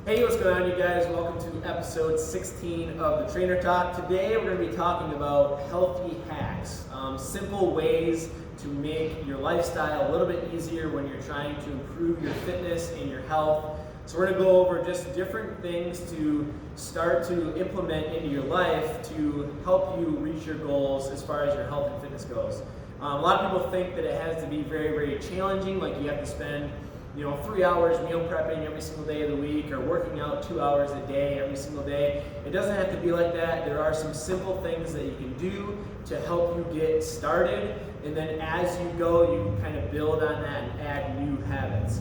Hey, what's going on, you guys? Welcome to episode 16 of the Trainer Talk. Today we're going to be talking about healthy hacks, simple ways to make your lifestyle a little bit easier when you're trying to improve your fitness and your health. So we're going to go over just different things to start to implement into your life to help you reach your goals as far as your health and fitness goes. A lot of people think that it has to be very, very challenging, like you have to spend 3 hours meal prepping every single day of the week or working out 2 hours a day every single day. It doesn't have to be like that. There are some simple things that you can do to help you get started, and then as you go, you can kind of build on that and add new habits.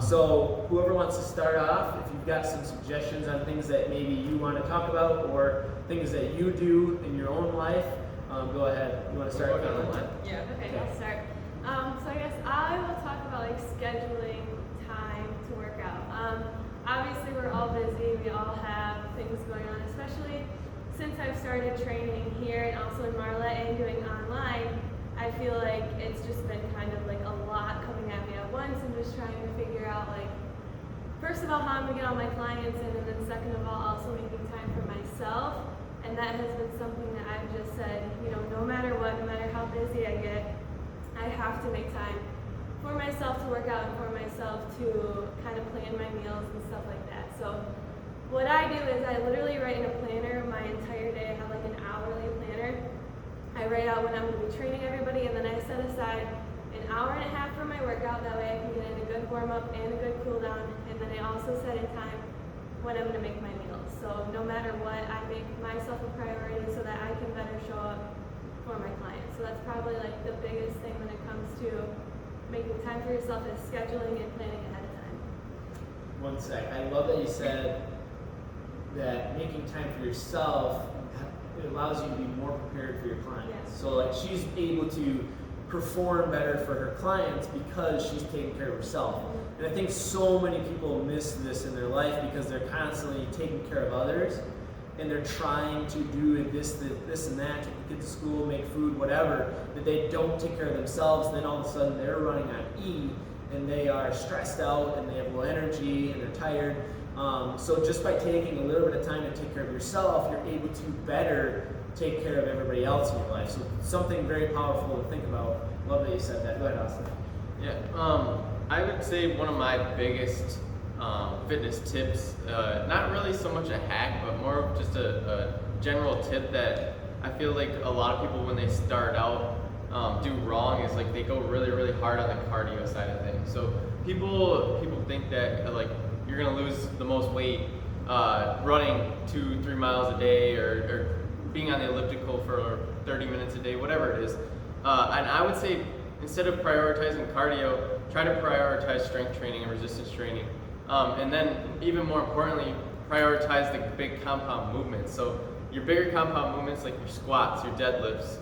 So whoever wants to start off, if you've got some suggestions on things that maybe you want to talk about or things that you do in your own life, go ahead. You want to start? Yeah, okay, I'll start. So I guess I will talk about scheduling time to work out. Obviously we're all busy, we all have things going on, especially since I've started training here and also in Marlette and doing online. I feel like it's just been kind of a lot coming at me at once and just trying to figure out first of all how I'm going to get all my clients in, and then second of all also making time for myself. And that has been something that I've just said, no matter what, no matter how busy I get, I have to make time for myself to work out and for myself to kind of plan my meals and stuff like that. So what I do is I literally write in a planner my entire day. I have an hourly planner. I write out when I'm going to be training everybody, and then I set aside an hour and a half for my workout. That way I can get in a good warm-up and a good cool-down. And then I also set in time when I'm going to make my meals. So no matter what, I make myself a priority so that I can better show up for my clients. So that's probably the biggest thing when it comes to making time for yourself is scheduling and planning ahead of time. One sec. I love that you said that making time for yourself, it allows you to be more prepared for your clients. Yes. So she's able to perform better for her clients because she's taking care of herself. Mm-hmm. And I think so many people miss this in their life because they're constantly taking care of others and they're trying to do this and that, take the kids to school, make food, whatever, that they don't take care of themselves, and then all of a sudden they're running on E and they are stressed out and they have low energy and they're tired. So just by taking a little bit of time to take care of yourself, you're able to better take care of everybody else in your life. So something very powerful to think about. Love that you said that. Go ahead, Austin. Yeah, I would say one of my biggest fitness tips, not really so much a hack, but more of just a general tip that I feel like a lot of people when they start out do wrong is they go really, really hard on the cardio side of things. So people think that you're gonna lose the most weight running 2-3 miles a day or being on the elliptical for 30 minutes a day, whatever it is. And I would say instead of prioritizing cardio, try to prioritize strength training and resistance training. And then even more importantly, prioritize the big compound movements. So your bigger compound movements like your squats, your deadlifts,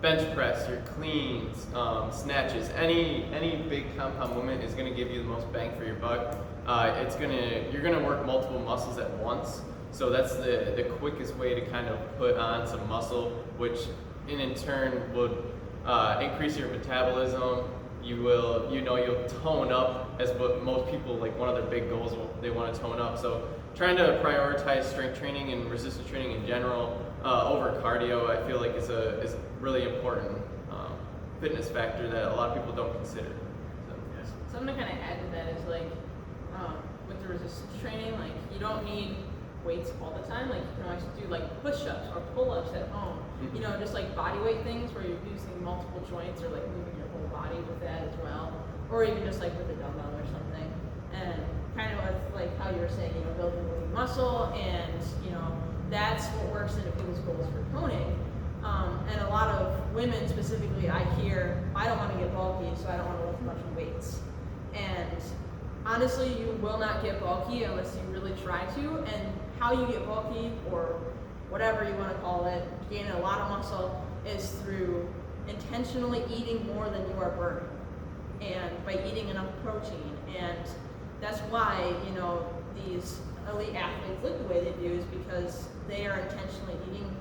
bench press, your cleans, snatches, any big compound movement is gonna give you the most bang for your buck. You're gonna work multiple muscles at once. So that's the quickest way to kind of put on some muscle, which in turn would increase your metabolism. You'll tone up, as what most people, one of their big goals, they want to tone up. So trying to prioritize strength training and resistance training in general over cardio, I feel is a really important fitness factor that a lot of people don't consider. So I'm gonna kind of add to that is with the resistance training, you don't need weights all the time. You can always do push-ups or pull-ups at home. Mm-hmm. Just body weight things where you're using multiple joints or moving your whole body with that as well, or even just with a dumbbell or something. And kind of with how you were saying, building muscle, and that's what works into people's goals for toning. And a lot of women specifically, I hear, I don't want to get bulky, so I don't want to lift a bunch of weights. And honestly, you will not get bulky unless you really try to. And how you get bulky, or whatever you want to call it, gaining a lot of muscle, is through intentionally eating more than you are burning, and by eating enough protein. And that's why these elite athletes look the way they do, is because they are intentionally eating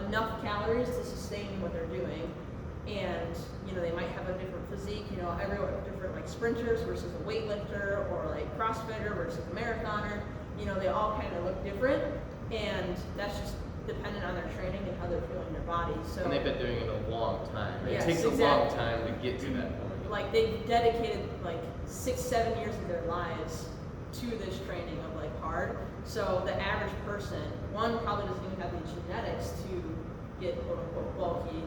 enough calories to sustain what they're doing. And they might have a different physique, everyone different sprinters versus a weightlifter, or CrossFitter versus a marathoner. they all kind of look different, and that's just dependent on their training and how they're feeling their body. So And they've been doing it a long time. It Yes, takes a long exactly. time to get to that point. like they've dedicated like 6-7 years of their lives to this training of like hard. So the average person, one, probably doesn't even have the genetics to get quote unquote bulky,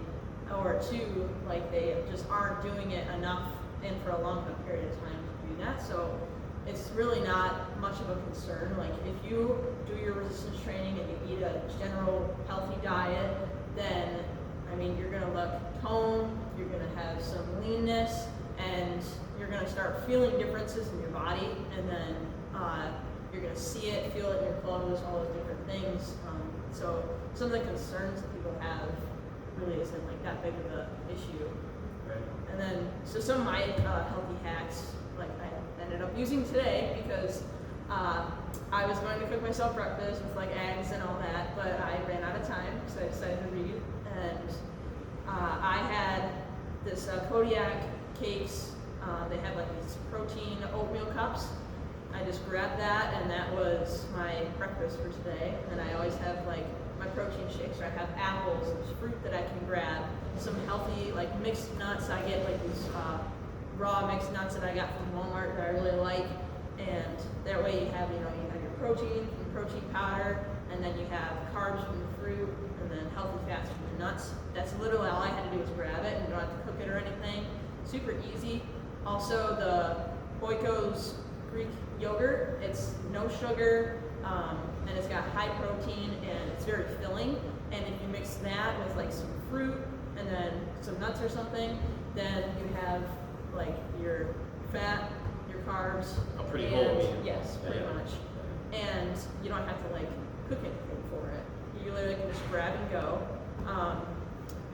or two, like they just aren't doing it enough and for a long enough period of time to do that. So it's really not much of a concern. Like if you do your resistance training and you eat a general healthy diet, then I mean you're gonna look toned, you're gonna have some leanness, and you're gonna start feeling differences in your body, and then you're gonna see it, feel it in your clothes, all those different things. So some of the concerns that people have really isn't like that big of an issue. Right. And then, so some of my healthy hacks, like I ended up using today because I was going to cook myself breakfast with like eggs and all that, but I ran out of time, so I decided to read. And I had this Kodiak cakes. They had like these protein oatmeal cups. I just grabbed that, and that was my breakfast for today. And I always have like my protein shakes. I have apples, there's fruit that I can grab, some healthy like mixed nuts. I get like these raw mixed nuts that I got from Walmart that I really like, and that way you have your protein from the protein powder, and then you have carbs from the fruit, and then healthy fats from the nuts. That's literally all I had to do was grab it, and you don't have to cook it or anything. Super easy. Also the Oiko's Greek yogurt, it's no sugar, and it's got high protein, and it's very filling. And if you mix that with like some fruit and then some nuts or something, then you have like your fat, your carbs. A pretty and, whole meal. Yes, pretty Yeah. much. And you don't have to like cook anything for it. You literally can just grab and go.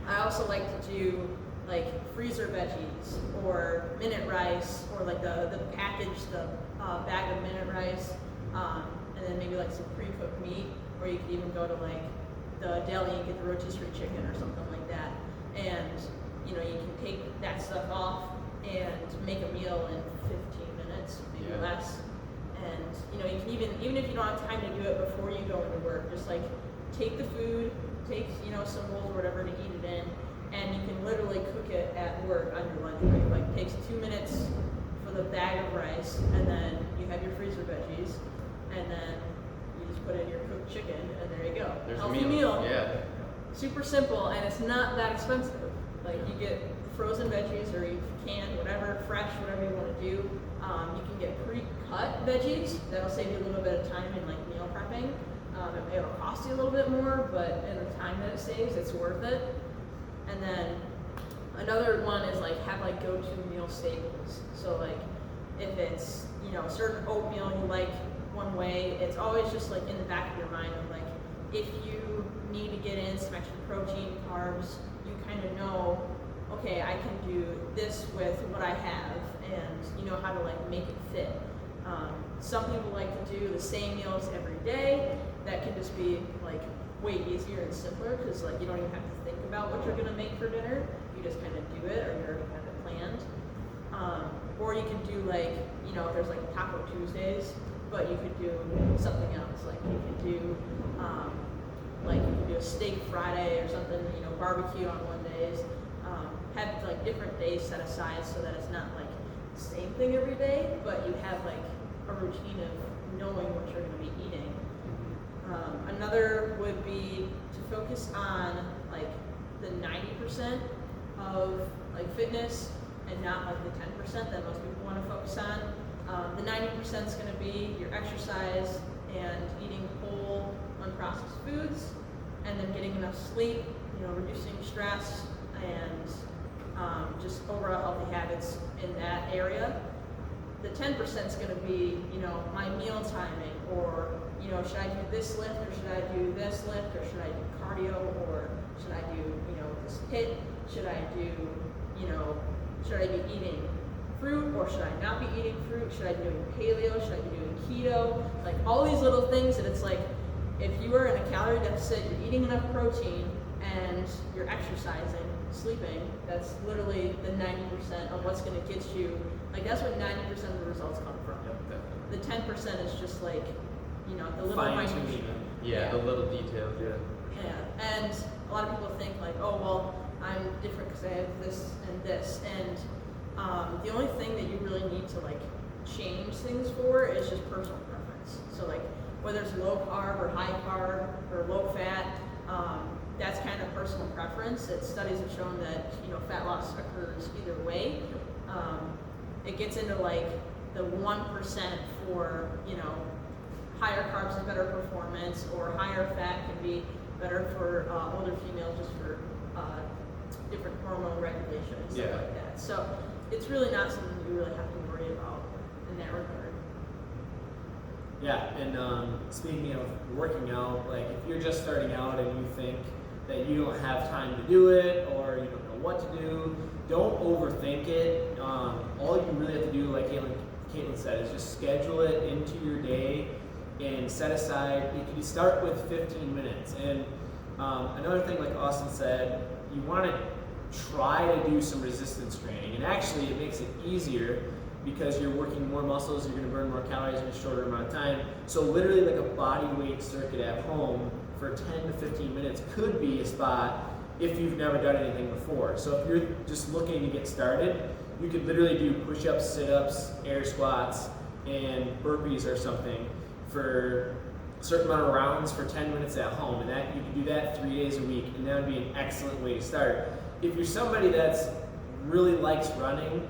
I also like to do like freezer veggies or minute rice, or like the package, the bag of minute rice, and then maybe like some pre-cooked meat, or you could even go to like the deli and get the rotisserie chicken or something like that. And you can take that stuff off and make a meal in 15 minutes, maybe Yeah. less. And you can even if you don't have time to do it before you go into work, just like take the food, take some bowls or whatever to eat it in, and you can literally cook it at work on your lunch break. Like takes 2 minutes for the bag of rice, and then you have your freezer veggies, and then you just put in your cooked chicken, and there you go. There's Healthy a meal. Yeah. Super simple, and it's not that expensive. Like you get frozen veggies, or you can whatever, fresh, whatever you want to do. You can get pre-cut veggies. That'll save you a little bit of time in like meal prepping. It'll cost you a little bit more, but in the time that it saves, it's worth it. And then another one is like have like go-to meal staples. So like if it's a certain oatmeal you like one way, it's always just like in the back of your mind of like if you need to get in some extra protein, carbs, you kind of know, okay, I can do this with what I have, and you know how to like make it fit. Some people like to do the same meals every day. That can just be like way easier and simpler, because like you don't even have to think about what you're gonna make for dinner. You just kind of do it, or you already have it planned. Or you can do like there's like Taco Tuesdays, but you could do something else. Like you could do a steak Friday or something. Barbecue on Mondays. Have like different days set aside so that it's not like the same thing every day, but you have like a routine of knowing what you're going to be eating. Another would be to focus on like the 90% of like fitness, and not like the 10% that most people want to focus on. The 90% is going to be your exercise and eating whole, unprocessed foods, and then getting enough sleep, reducing stress, and just overall healthy habits in that area. The 10% is going to be, my meal timing, or, should I do this lift, or should I do this lift, or should I do cardio, or should I do, this HIIT, should I do, should I be eating fruit, or should I not be eating fruit, should I be doing paleo, should I be doing keto, like all these little things that it's like, if you are in a calorie deficit, you're eating enough protein, and you're exercising, sleeping, that's literally the 90% of what's going to get you, like that's what 90% of the results come from. Yep, definitely. The 10% is just like you know, the little Fine-tuning minute. them. Yeah, the little details. Yeah. Yeah, and a lot of people think like, oh well, I'm different because I have this and this, and the only thing that you really need to like change things for is just personal preference. So like whether it's low carb or high carb or low fat, that's kind of personal preference. Studies have shown that, you know, fat loss occurs either way. It gets into like the 1% for, you know, higher carbs is better performance, or higher fat can be better for older females just for different hormone regulation and stuff like that. So it's really not something you really have to worry about in that regard. Yeah, and speaking of working out, like if you're just starting out and you think that you don't have time to do it or you don't know what to do, don't overthink it. All you really have to do, like Caitlin said, is just schedule it into your day and set aside. You can start with 15 minutes. And another thing, like Austin said, you want to try to do some resistance training. And actually, it makes it easier because you're working more muscles, you're going to burn more calories in a shorter amount of time. So literally like a body weight circuit at home for 10 to 15 minutes could be a spot if you've never done anything before. So if you're just looking to get started, you could literally do push-ups, sit-ups, air squats, and burpees or something for a certain amount of rounds for 10 minutes at home. And that you can do that 3 days a week, and that would be an excellent way to start. If you're somebody that's really likes running,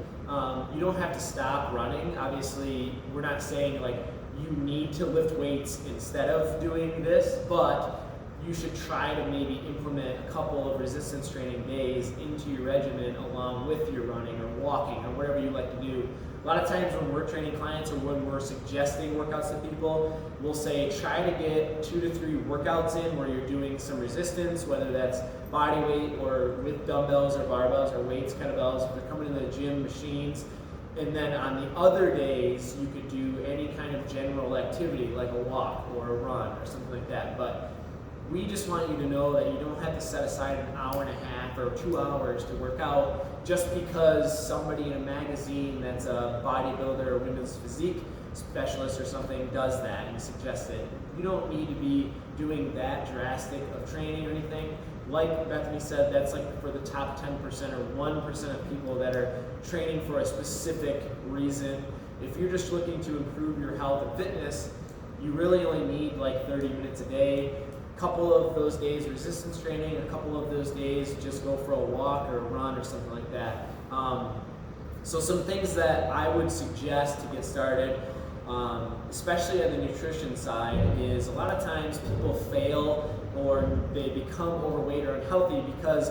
you don't have to stop running. Obviously, we're not saying like you need to lift weights instead of doing this, but you should try to maybe implement a couple of resistance training days into your regimen along with your running or walking or whatever you like to do. A lot of times when we're training clients or when we're suggesting workouts to people, we'll say try to get 2 to 3 workouts in where you're doing some resistance, whether that's body weight or with dumbbells or barbells or weights, kettlebells, if they're coming into the gym, machines. And then on the other days, you could do any kind of general activity like a walk or a run or something like that. But we just want you to know that you don't have to set aside an hour and a half or 2 hours to work out just because somebody in a magazine that's a bodybuilder or women's physique specialist or something does that and suggests it. You don't need to be doing that drastic of training or anything. Like Bethany said, that's like for the top 10% or 1% of people that are training for a specific reason. If you're just looking to improve your health and fitness, you really only need like 30 minutes a day. A couple of those days resistance training, a couple of those days just go for a walk or a run or something like that. So some things that I would suggest to get started, especially on the nutrition side, is a lot of times people fail or they become overweight or unhealthy because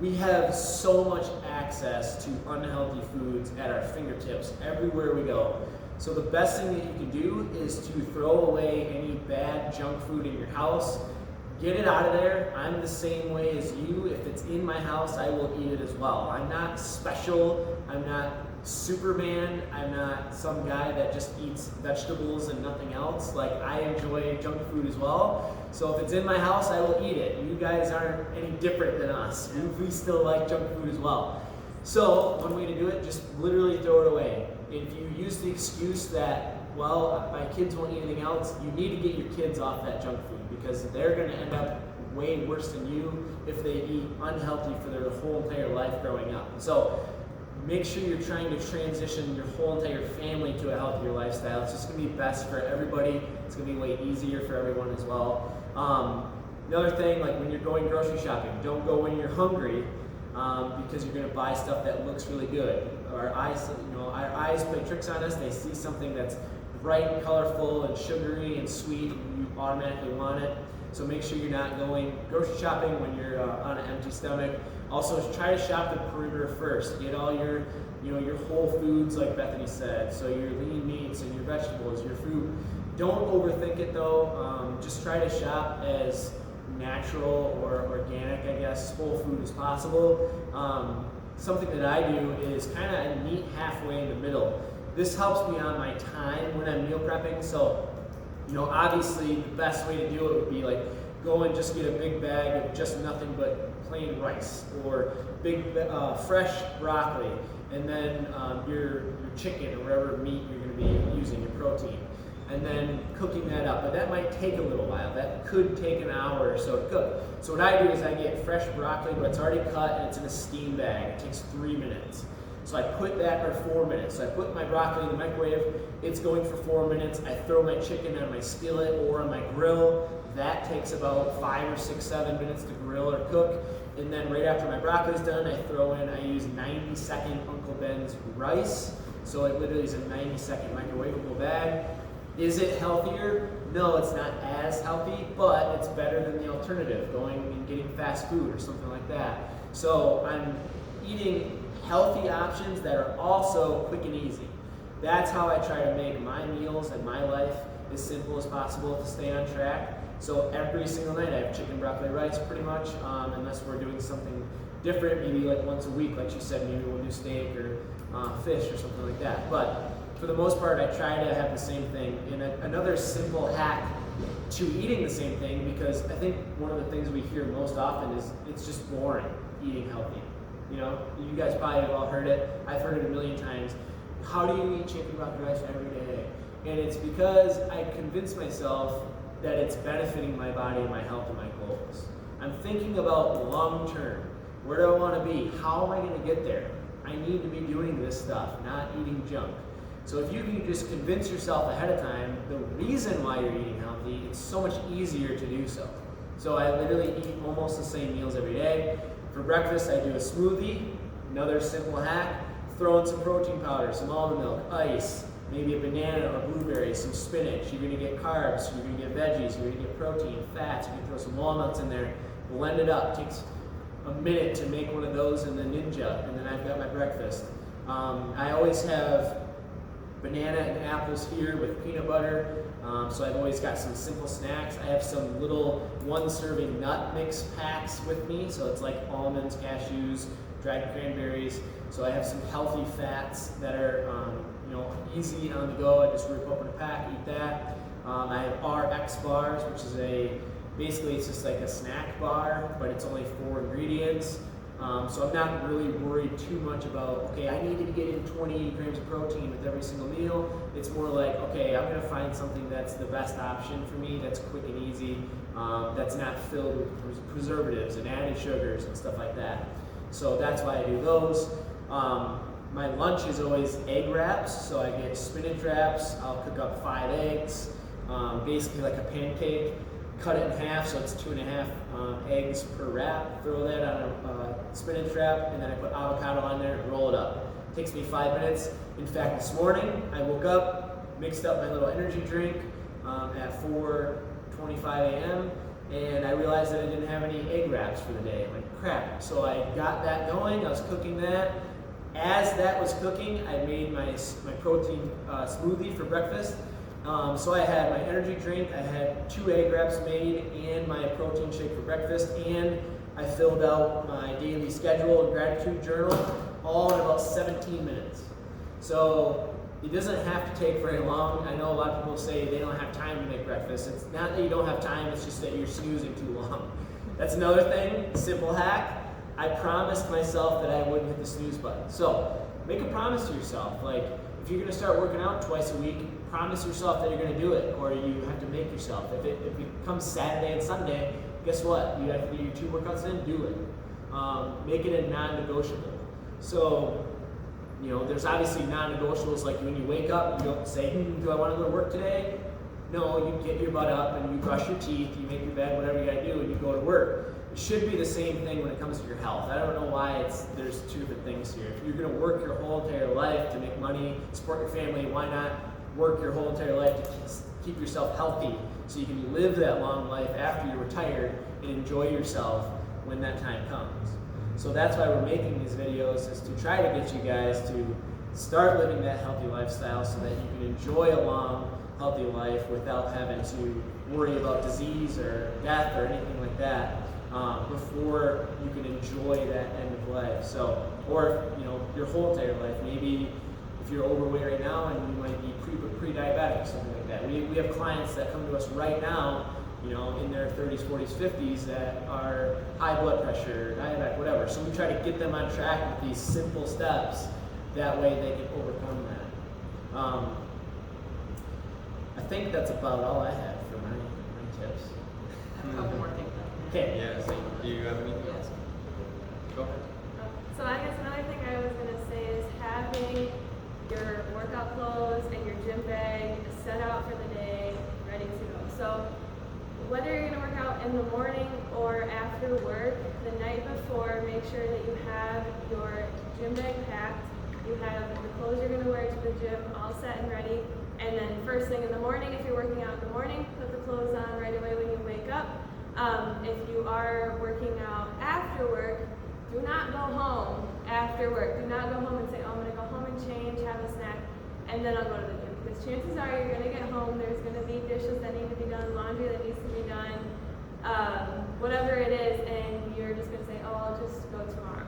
we have so much access to unhealthy foods at our fingertips everywhere we go. So the best thing that you can do is to throw away any bad junk food in your house. Get it out of there. I'm the same way as you. If it's in my house, I will eat it as well. I'm not special. I'm not Superman. I'm not some guy that just eats vegetables and nothing else. Like, I enjoy junk food as well. So if it's in my house, I will eat it. You guys aren't any different than us. We still like junk food as well. So one way to do it, just literally throw it away. If you use the excuse that, well, my kids won't eat anything else, you need to get your kids off that junk food because they're going to end up way worse than you if they eat unhealthy for their whole entire life growing up. So make sure you're trying to transition your whole entire family to a healthier lifestyle. It's just going to be best for everybody. It's going to be way easier for everyone as well. Another thing, like when you're going grocery shopping, don't go when you're hungry because you're going to buy stuff that looks really good. Our eyes play tricks on us. They see something that's bright and colorful and sugary and sweet, and you automatically want it. So make sure you're not going grocery shopping when you're on an empty stomach. Also, try to shop the perimeter first. Get all your, your whole foods, like Bethany said. So your lean meats and your vegetables, your fruit. Don't overthink it though. Just try to shop as natural or organic, I guess, whole food as possible. Something that I do is kind of meet halfway in the middle. This helps me on my time when I'm meal prepping. So, obviously the best way to do it would be like go and just get a big bag of just nothing but plain rice or big fresh broccoli, and then your chicken or whatever meat you're going to be using, your protein. and then cooking that up. But that might take a little while. That could take an hour or so to cook. So what I do is I get fresh broccoli, but it's already cut and it's in a steam bag. It takes 3 minutes. So I put that, or 4 minutes. So I put my broccoli in the microwave. It's going for 4 minutes. I throw my chicken on my skillet or on my grill. That takes about 5 or 6, 7 minutes to grill or cook. And then right after my broccoli's done, I use 90-second Uncle Ben's rice. So it literally is a 90-second microwavable bag. Is it healthier? No, it's not as healthy, but it's better than the alternative, going and getting fast food or something like that. So I'm eating healthy options that are also quick and easy. That's how I try to make my meals and my life as simple as possible to stay on track. So every single night I have chicken, broccoli, rice pretty much, unless we're doing something different, maybe like once a week, like you said, maybe we'll do steak or fish or something like that. But for the most part, I try to have the same thing. And another simple hack to eating the same thing, because I think one of the things we hear most often is it's just boring eating healthy. You know, you guys probably have all heard it. I've heard it a million times. How do you eat chicken, broccoli, rice every day? And it's because I convince myself that it's benefiting my body and my health and my goals. I'm thinking about long term. Where do I want to be? How am I going to get there? I need to be doing this stuff, not eating junk. So if you can just convince yourself ahead of time the reason why you're eating healthy, it's so much easier to do so. So I literally eat almost the same meals every day. For breakfast, I do a smoothie, another simple hack, throw in some protein powder, some almond milk, ice, maybe a banana or blueberry, some spinach. You're gonna get carbs, you're gonna get veggies, you're gonna get protein, fats, you can throw some walnuts in there, blend it up. It takes a minute to make one of those in the Ninja, and then I've got my breakfast. I always have banana and apples here with peanut butter, so I've always got some simple snacks. I have some little one-serving nut mix packs with me, so it's like almonds, cashews, dried cranberries. So I have some healthy fats that are easy on the go. I just rip open a pack, eat that. I have RX bars, which is basically it's just like a snack bar, but it's only 4 ingredients. So I'm not really worried too much about, okay, I need to get in 20 grams of protein with every single meal. It's more like, okay, I'm gonna find something that's the best option for me, that's quick and easy, that's not filled with preservatives and added sugars and stuff like that. So that's why I do those. My lunch is always egg wraps, so I get spinach wraps. I'll cook up 5 eggs, basically like a pancake. Cut it in half, so it's 2.5 eggs per wrap. Throw that on a spinach wrap, and then I put avocado on there and roll it up. It takes me 5 minutes. In fact, this morning I woke up, mixed up my little energy drink at 4:25 a.m. and I realized that I didn't have any egg wraps for the day. I'm like, crap. So I got that going. I was cooking that. As that was cooking, I made my protein smoothie for breakfast. So I had my energy drink, I had 2 egg wraps made, and my protein shake for breakfast, and I filled out my daily schedule and gratitude journal all in about 17 minutes. So it doesn't have to take very long. I know a lot of people say they don't have time to make breakfast. It's not that you don't have time, it's just that you're snoozing too long. That's another thing, simple hack. I promised myself that I wouldn't hit the snooze button. So make a promise to yourself. Like, if you're gonna start working out twice a week, promise yourself that you're gonna do it, or you have to make yourself. If it comes Saturday and Sunday, guess what? You have to do your 2 workouts in, do it. Make it a non-negotiable. So, there's obviously non-negotiables, like when you wake up, you don't say, do I wanna go to work today? No, you get your butt up and you brush your teeth, you make your bed, whatever you gotta do, and you go to work. It should be the same thing when it comes to your health. I don't know why there's 2 different things here. If you're gonna work your whole entire life to make money, support your family, why not work your whole entire life to keep yourself healthy so you can live that long life after you're retired and enjoy yourself when that time comes. So that's why we're making these videos, is to try to get you guys to start living that healthy lifestyle so that you can enjoy a long, healthy life without having to worry about disease or death or anything like that before you can enjoy that end of life. So, or your whole entire life. Maybe if you're overweight right now and you might be pre-diabetic, something like that. We have clients that come to us right now, in their 30s, 40s, 50s that are high blood pressure, diabetic, whatever. So we try to get them on track with these simple steps. That way they can overcome that. I think that's about all I have for my tips. I have a couple more things. Okay. Yeah, so do you have anything Yes. else? Go ahead. So I guess another thing I was gonna say is having your workout clothes and your gym bag set out for the day, ready to go. So whether you're gonna work out in the morning or after work, the night before, make sure that you have your gym bag packed. You have the clothes you're gonna wear to the gym all set and ready. And then first thing in the morning, if you're working out in the morning, put the clothes on right away when you wake up. If you are working out after work, do not go home after work. Do not go home and say, oh, I'm going to go home and change, have a snack, and then I'll go to the gym. Because chances are you're going to get home, there's going to be dishes that need to be done, laundry that needs to be done, whatever it is, and you're just going to say, oh, I'll just go tomorrow.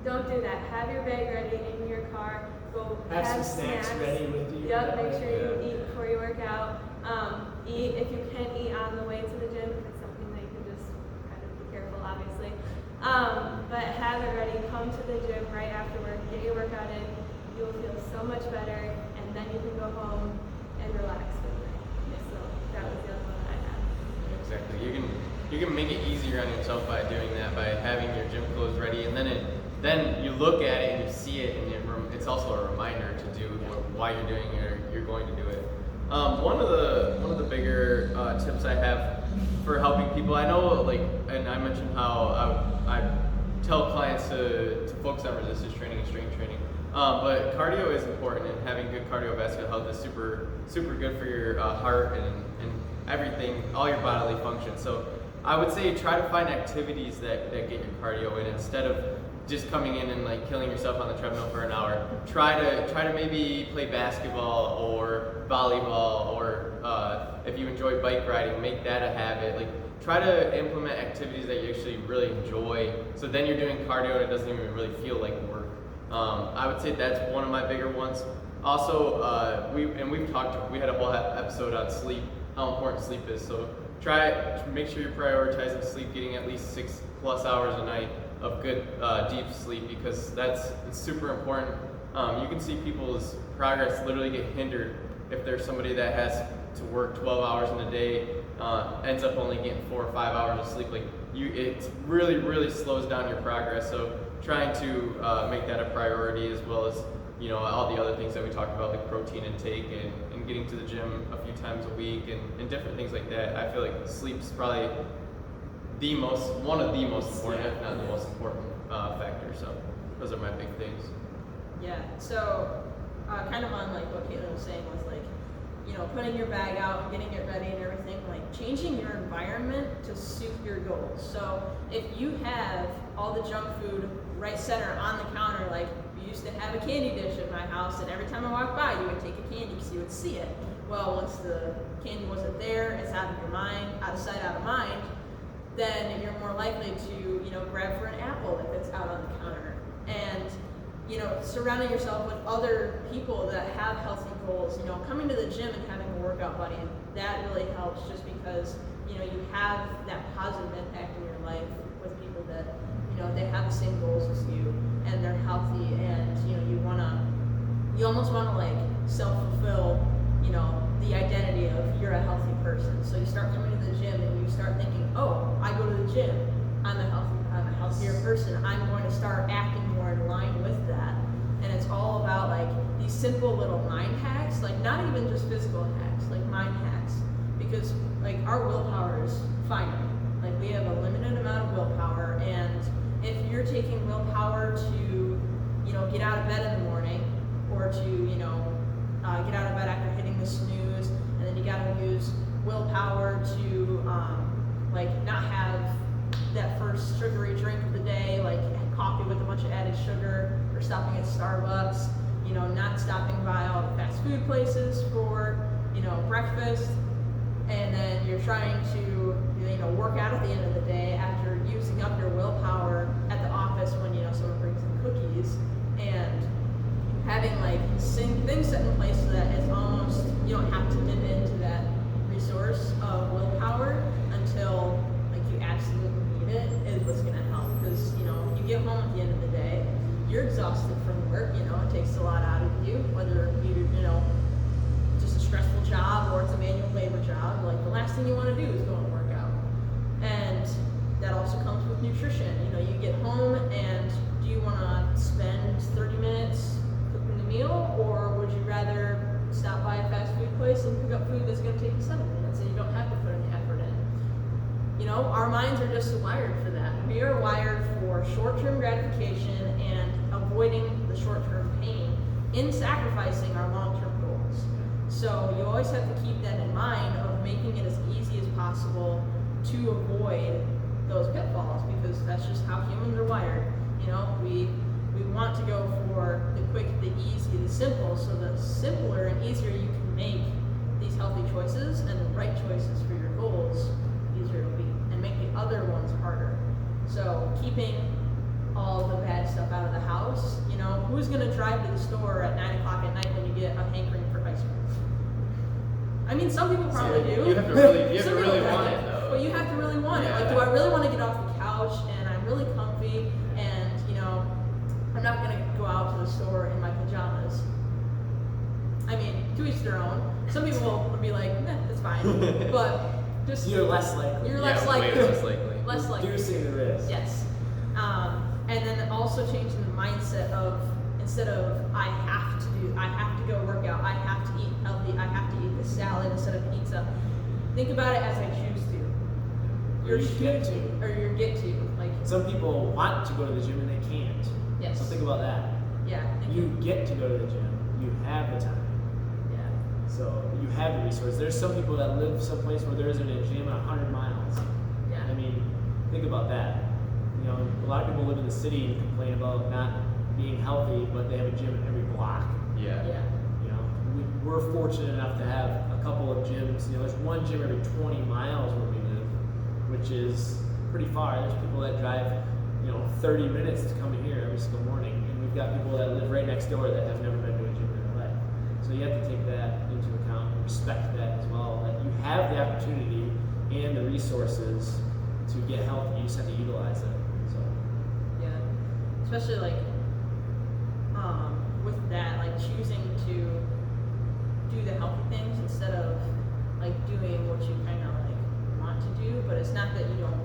Don't do that. Have your bag ready in your car. Go Have some snacks ready with you. Yep, make sure you Yeah. eat before you work out. Eat, if you can eat on the way to the gym, if it's something that you can just kind of be careful, obviously. But have it ready, come to the gym right after work, get your workout in, you'll feel so much better, and then you can go home and relax for the night. So that was the other one that I had. Exactly. You can make it easier on yourself by doing that, by having your gym clothes ready, and then you look at it and you see it, and it's also a reminder to do why you're doing it or you're going to do it. One of the bigger tips I have for helping people, I know, like, and I mentioned how I tell clients to focus on resistance training and strength training, but cardio is important, and having good cardiovascular health is super good for your heart and everything, all your bodily functions. So I would say try to find activities that get your cardio in instead of just coming in and like killing yourself on the treadmill for an hour. Try to maybe play basketball or volleyball, or if you enjoy bike riding, make that a habit. Like, try to implement activities that you actually really enjoy, so then you're doing cardio and it doesn't even really feel like work. I would say that's one of my bigger ones. Also, we had a whole episode on sleep, how important sleep is. So try to make sure you're prioritizing sleep, getting at least 6+ hours a night of good deep sleep, because it's super important. You can see people's progress literally get hindered if there's somebody that has to work 12 hours in a day, ends up only getting 4 or 5 hours of sleep. It really slows down your progress. So trying to make that a priority, as well as all the other things that we talked about, like protein intake and getting to the gym a few times a week and different things like that. I feel like sleep's probably one of the most important, if not the most important factor. So those are my big things. Yeah. So kind of on like what Caitlin was saying was like, putting your bag out and getting it ready and everything, like changing your environment to suit your goals. So if you have all the junk food right center on the counter, like we used to have a candy dish at my house, and every time I walked by, you would take a candy because you would see it. Well, once the candy wasn't there, it's out of your mind, out of sight, out of mind, then you're more likely to, grab for an apple if it's out on the counter. And, surrounding yourself with other people that have healthy goals, coming to the gym and having a workout buddy, that really helps, just because, you have that positive impact in your life with people that, they have the same goals as you, and they're healthy, and, you almost want to like self-fulfill, the identity of you're a healthy person. So you start coming to the gym and you start thinking, oh, I go to the gym, I'm a healthier person, I'm going to start acting more in line with that. And it's all about like these simple little mind hacks, like not even just physical hacks, like mind hacks, because like our willpower is finite. Like we have a limited amount of willpower, and if you're taking willpower to, get out of bed in the morning, or to, get out of bed after hitting the snooze, and then you gotta use willpower to like not have that first sugary drink of the day, like coffee with a bunch of added sugar, or stopping at Starbucks, not stopping by all the fast food places for, breakfast, and then you're trying to, work out at the end of the day after using up your willpower at the office when, someone brings in cookies, and having like things set in place so that it's almost, you don't have to dip into that resource of willpower until like you absolutely need it, is what's going to help. Because you get home at the end of the day, you're exhausted from work, it takes a lot out of you, whether you just a stressful job or it's a manual labor job, like the last thing you want to do is go and work out. And that also comes with nutrition. You know, you get home and do you want to spend 30 minutes cooking the meal, or would you rather stop by a fast food place and pick up food that's going to take you 7 minutes and you don't have to put any effort in? You know, our minds are just wired for that. We are wired for short-term gratification and avoiding the short-term pain in sacrificing our long-term goals. So you always have to keep that in mind of making it as easy as possible to avoid those pitfalls, because that's just how humans are wired. You know, we want to go for the quick, the easy, the simple, so the simpler and easier you can make these healthy choices and the right choices for your goals, easier it'll be, and make the other ones harder. So keeping all the bad stuff out of the house, you know, who's gonna drive to the store at 9 o'clock at night when you get a hankering for ice cream? I mean, some people probably do. You have to really, Some people want do. it though. But you have to really want it. Like, do I really want to get off the couch and I'm really comfy and, you know, I'm not going to go out to the store in my pajamas? I mean, to each their own. Some people would be like, it's fine. But just... You're less likely. You're less likely. Way less likely. Less likely. Reducing the risk. Yes. And then also changing the mindset of, instead of I have to go work out, I have to eat healthy, I have to eat this salad instead of pizza. Think about it as I choose to. Or you get to. Or you get to. Like, some people want to go to the gym and they can't. yes. So think about that. Yeah. You get to go to the gym. You have the time. Yeah. So you have the resources. There's some people that live someplace where there isn't a gym 100 miles. Yeah. I mean, think about that. You know, a lot of people live in the city and complain about not being healthy, but they have a gym every block. Yeah. Yeah. You know, we're fortunate enough to have a couple of gyms. You know, there's one gym every 20 miles where we live, which is pretty far. There's people that drive, 30 minutes to come here every single morning, and we've got people that live right next door that have never been to a gym in their life. So you have to take that into account and respect that as well. That you have the opportunity and the resources to get healthy. You just have to utilize it. So Yeah. Especially like with that, like choosing to do the healthy things instead of like doing what you kind of like want to do. But it's not that you don't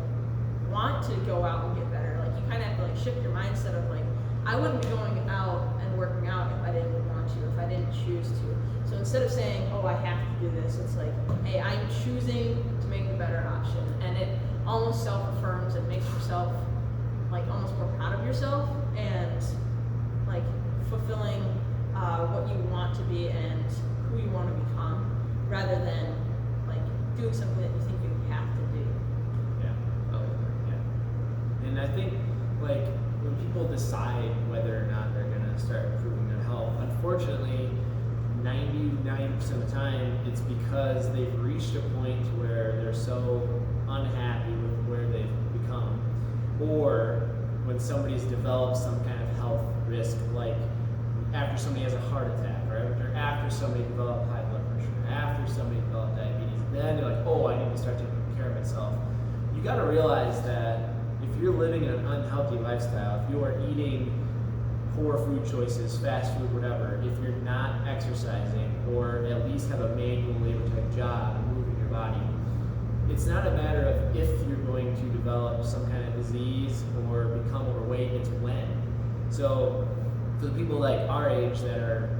want to go out and get better. Like you kind of have to like shift your mindset of like, I wouldn't be going out and working out if I didn't want to, if I didn't choose to. So instead of saying, oh, I have to do this, it's like, hey, I'm choosing to make the better option. And it almost self-affirms and makes yourself like almost more proud of yourself and like fulfilling what you want to be and who you want to become, rather than like doing something that you think you have to do. yeah. Yeah. And I think like when people decide whether or not they're gonna start improving their health, unfortunately 99% of the time it's because they've reached a point where they're so unhappy with where they've become, or when somebody's developed some kind of health risk, like after somebody has a heart attack, right? Or after somebody developed high blood pressure, after somebody developed diabetes, then they're like, oh, I need to start taking care of myself. You gotta realize that if you're living an unhealthy lifestyle, if you are eating poor food choices, fast food, whatever, if you're not exercising or at least have a manual labor type job and moving your body, it's not a matter of if you're going to develop some kind of disease or become overweight, it's when. So for the people like our age that are,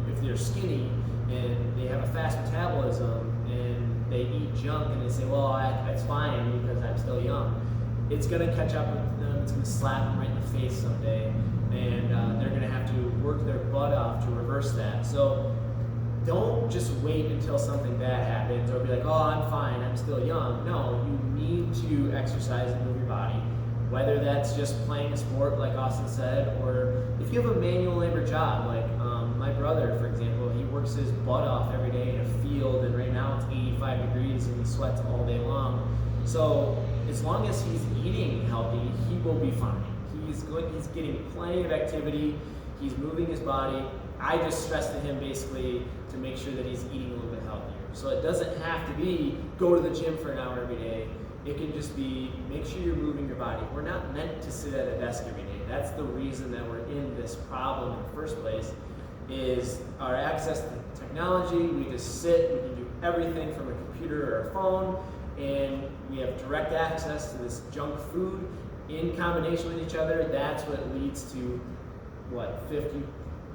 if they're skinny and they have a fast metabolism and they eat junk and they say, well, that's fine because I'm still young, it's gonna catch up with them, it's gonna slap them right in the face someday, and they're gonna have to work their butt off to reverse that. So don't just wait until something bad happens or be like, oh, I'm fine, I'm still young. No, you need to exercise and move your body. Whether that's just playing a sport, like Austin said, or if you have a manual labor job, like my brother, for example, he works his butt off every day in a field, and right now it's 85 degrees and he sweats all day long. So as long as he's eating healthy, he will be fine. He's getting plenty of activity, he's moving his body. I just stress to him basically to make sure that he's eating a little bit healthier. So it doesn't have to be go to the gym for an hour every day. It can just be make sure you're moving your body. We're not meant to sit at a desk every day. That's the reason that we're in this problem in the first place, is our access to technology. We just sit, we can do everything from a computer or a phone, and we have direct access to this junk food in combination with each other. That's what leads to what, 50,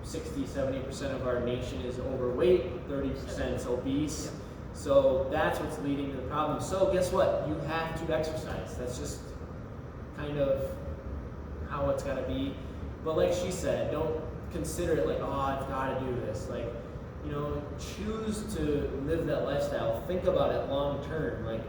60, 70% of our nation is overweight, 30% is obese. Yep. So that's what's leading to the problem. So guess what? You have to exercise. That's just kind of how it's got to be. But like she said, don't consider it like, oh, I've got to do this. Like, you know, choose to live that lifestyle. Think about it long term. Like,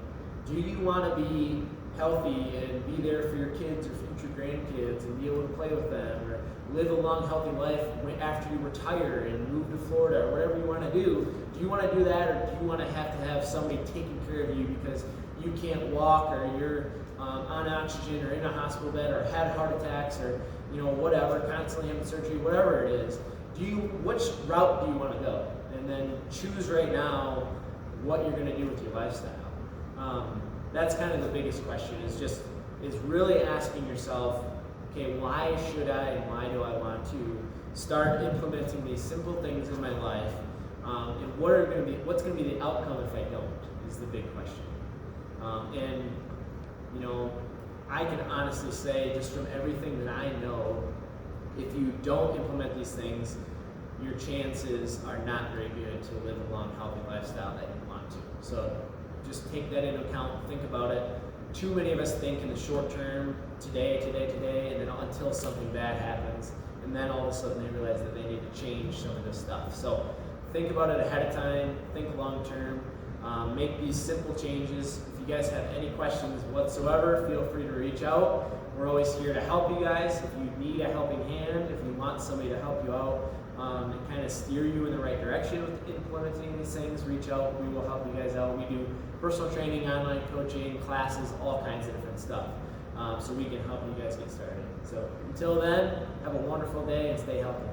do you want to be healthy and be there for your kids or future grandkids and be able to play with them, or live a long, healthy life after you retire and move to Florida, or whatever you want to do? Do you want to do that, or do you want to have somebody taking care of you because you can't walk, or you're on oxygen, or in a hospital bed, or had heart attacks, or whatever, constantly having surgery, whatever it is? Which route do you want to go? And then choose right now what you're going to do with your lifestyle. That's kind of the biggest question, is really asking yourself, okay, why should I and why do I want to start implementing these simple things in my life, and what's going to be the outcome if I don't, is the big question. And I can honestly say, just from everything that I know, if you don't implement these things, your chances are not very good to live a long, healthy lifestyle that you want to. So just take that into account, think about it. Too many of us think in the short term, today, and then until something bad happens, and then all of a sudden they realize that they need to change some of this stuff. So think about it ahead of time, think long term, make these simple changes. If you guys have any questions whatsoever, feel free to reach out. We're always here to help you guys. If you need a helping hand, if you want somebody to help you out and kind of steer you in the right direction with implementing these things, reach out. We will help you guys out. We do personal training, online coaching, classes, all kinds of different stuff. So we can help you guys get started. So until then, have a wonderful day and stay healthy.